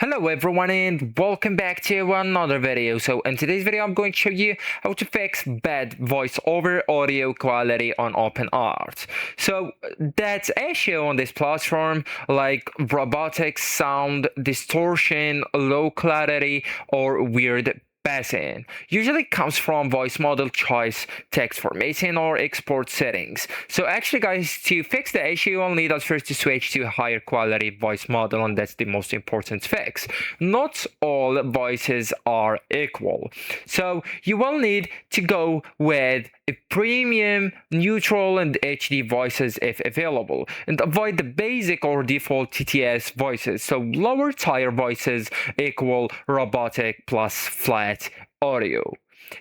Hello everyone and welcome back to another video. So in today's video I'm going to show you how to fix bad voiceover audio quality on OpenArt. So that's issue on this platform like robotic sound, distortion, low clarity or weird passing usually comes from voice model choice, text formatting or export settings. So actually guys, to fix the issue you'll need us first to switch to a higher quality voice model, and that's the most important fix. Not all voices are equal, so you will need to go with a premium, neutral and HD voices if available, and avoid the basic or default TTS voices. So lower tier voices equal robotic plus flat audio.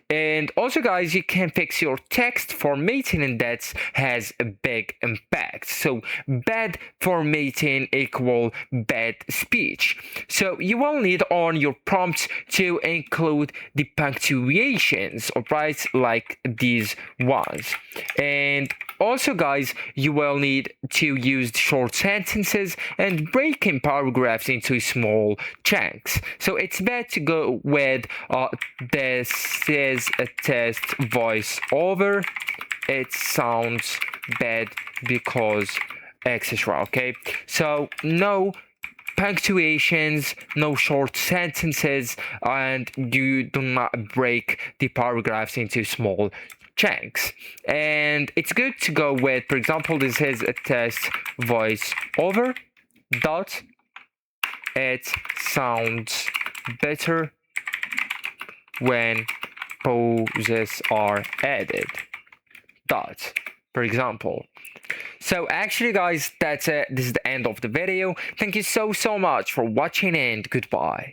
And also guys, you can fix your text formatting, and that has a big impact. So bad formatting equal bad speech. So you will need on your prompts to include the punctuations, alright, like these ones. And also guys, you will need to use short sentences and breaking paragraphs into small chunks. So it's best to go with this is a test voiceover. It sounds bad because etc. Okay, so no punctuations, no short sentences, and you do not break the paragraphs into small chunks. And it's good to go with, for example, this is a test voiceover dot it sounds better when pauses are added dot, for example. So actually guys, that's it. This is the end of the video. Thank you so much for watching and goodbye.